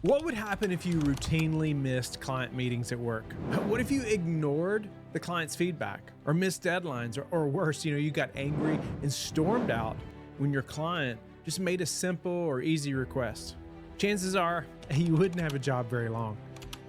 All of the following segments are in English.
What would happen if you routinely missed client meetings at work? What if you ignored the client's feedback or missed deadlines or worse, you got angry and stormed out when your client just made a simple or easy request? Chances are you wouldn't have a job very long.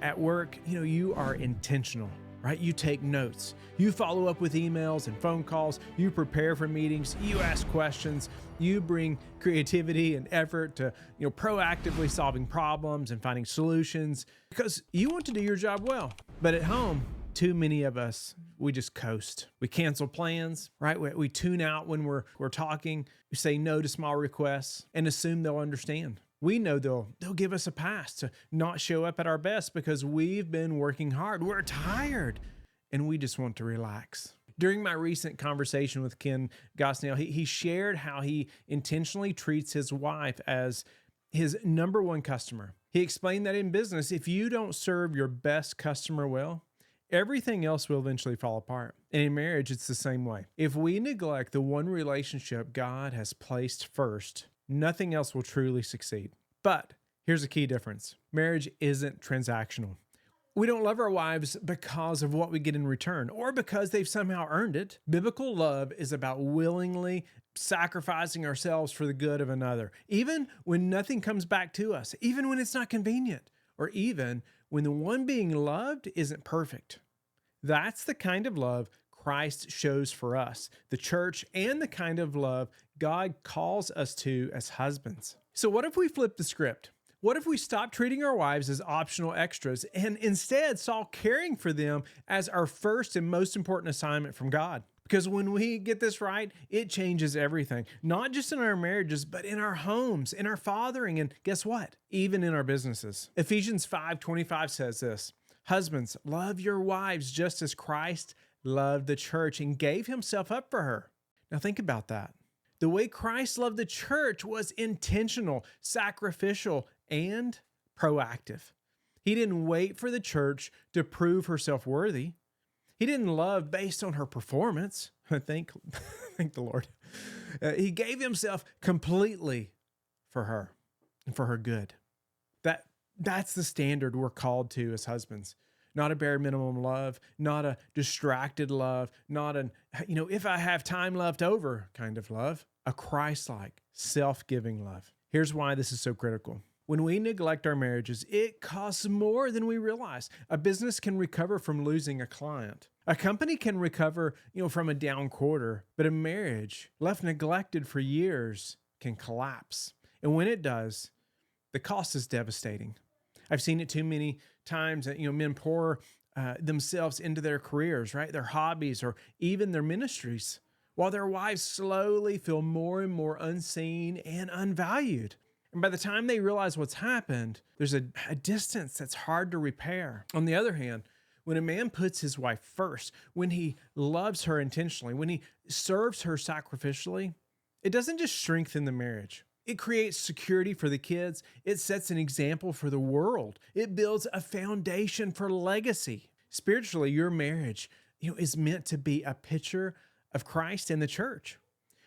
At work, you are intentional, right? You take notes, you follow up with emails and phone calls, you prepare for meetings, you ask questions, you bring creativity and effort to, proactively solving problems and finding solutions because you want to do your job well. But at home, too many of us, we just coast. We cancel plans, right? We tune out when we're talking. We say no to small requests and assume they'll understand. We know they'll give us a pass to not show up at our best because we've been working hard. We're tired and we just want to relax. During my recent conversation with Ken Gosnell, he shared how he intentionally treats his wife as his number one customer. He explained that in business, if you don't serve your best customer well, everything else will eventually fall apart. And in marriage, it's the same way. If we neglect the one relationship God has placed first, nothing else will truly succeed. But here's a key difference. Marriage isn't transactional. We don't love our wives because of what we get in return or because they've somehow earned it. Biblical love is about willingly sacrificing ourselves for the good of another, even when nothing comes back to us, even when it's not convenient, or even when the one being loved isn't perfect. That's the kind of love Christ shows for us, the church, and the kind of love God calls us to as husbands. So what if we flip the script? What if we stop treating our wives as optional extras and instead saw caring for them as our first and most important assignment from God? Because when we get this right, it changes everything, not just in our marriages, but in our homes, in our fathering, and guess what? Even in our businesses. Ephesians 5:25 says this, "Husbands, love your wives just as Christ loved the church and gave himself up for her." Now think about that. The way Christ loved the church was intentional, sacrificial, and proactive. He didn't wait for the church to prove herself worthy. He didn't love based on her performance. Thank the Lord. He gave himself completely for her and for her good. That's the standard we're called to as husbands. Not a bare minimum love, not a distracted love, not an, if I have time left over kind of love, a Christ-like, self-giving love. Here's why this is so critical. When we neglect our marriages, it costs more than we realize. A business can recover from losing a client. A company can recover, from a down quarter, but a marriage left neglected for years can collapse. And when it does, the cost is devastating. I've seen it too many times that, men pour themselves into their careers, right? Their hobbies or even their ministries, while their wives slowly feel more and more unseen and unvalued. And by the time they realize what's happened, there's a distance that's hard to repair. On the other hand, when a man puts his wife first, when he loves her intentionally, when he serves her sacrificially, it doesn't just strengthen the marriage. It creates security for the kids. It sets an example for the world. It builds a foundation for legacy. Spiritually, your marriage, is meant to be a picture of Christ and the church.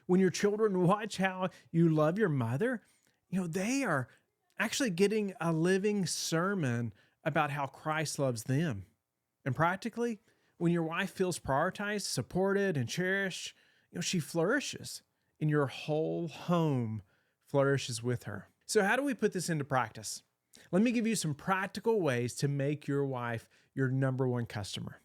When your children watch how you love your mother, they are actually getting a living sermon about how Christ loves them. And practically, when your wife feels prioritized, supported, and cherished, she flourishes, and your whole home flourishes with her. So how do we put this into practice? Let me give you some practical ways to make your wife your number one customer.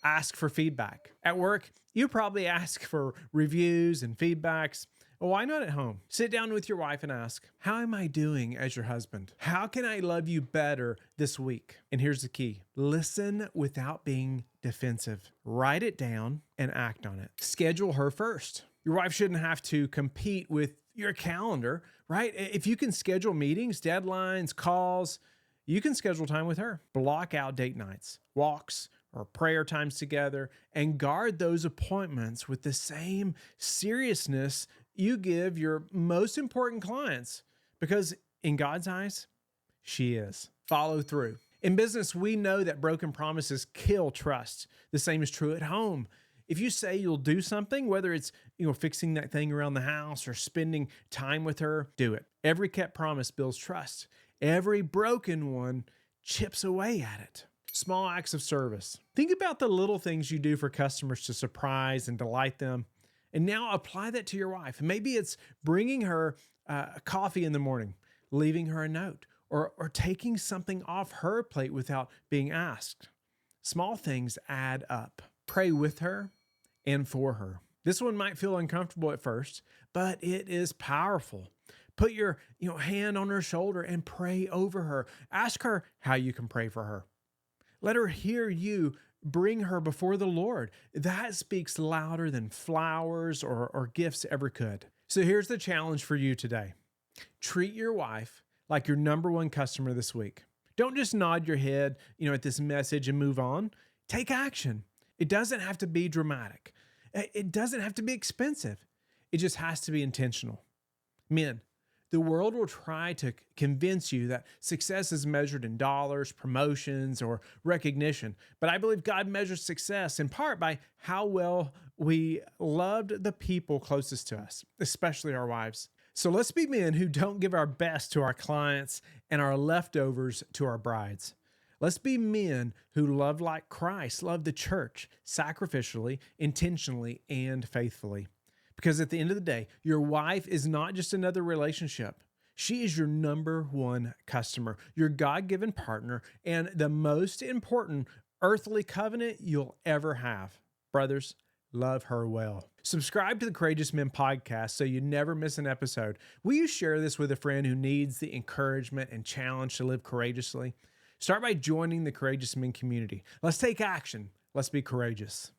Ask for feedback. At work, you probably ask for reviews and feedbacks. Well, why not at home? Sit down with your wife and ask, how am I doing as your husband? How can I love you better this week? And here's the key. Listen without being defensive. Write it down and act on it. Schedule her first. Your wife shouldn't have to compete with your calendar, right? If you can schedule meetings, deadlines, calls, you can schedule time with her. Block out date nights, walks, or prayer times together, and guard those appointments with the same seriousness you give your most important clients, because in God's eyes, she is. Follow through. In business, we know that broken promises kill trust. The same is true at home. If you say you'll do something, whether it's, fixing that thing around the house or spending time with her, do it. Every kept promise builds trust. Every broken one chips away at it. Small acts of service. Think about the little things you do for customers to surprise and delight them. And now apply that to your wife. Maybe it's bringing her coffee in the morning, leaving her a note, or taking something off her plate without being asked. Small things add up. Pray with her and for her. This one might feel uncomfortable at first, but it is powerful. Put your hand on her shoulder and pray over her. Ask her how you can pray for her. Let her hear you bring her before the Lord. That speaks louder than flowers or gifts ever could. So here's the challenge for you today. Treat your wife like your number one customer this week. Don't just nod your head, at this message and move on. Take action. It doesn't have to be dramatic. It doesn't have to be expensive. It just has to be intentional. Men, the world will try to convince you that success is measured in dollars, promotions, or recognition. But I believe God measures success in part by how well we loved the people closest to us, especially our wives. So let's be men who don't give our best to our clients and our leftovers to our brides. Let's be men who love like Christ, love the church sacrificially, intentionally, and faithfully. Because at the end of the day, your wife is not just another relationship. She is your number one customer, your God-given partner, and the most important earthly covenant you'll ever have. Brothers, love her well. Subscribe to the Courageous Men podcast so you never miss an episode. Will you share this with a friend who needs the encouragement and challenge to live courageously? Start by joining the Courageous Men community. Let's take action. Let's be courageous.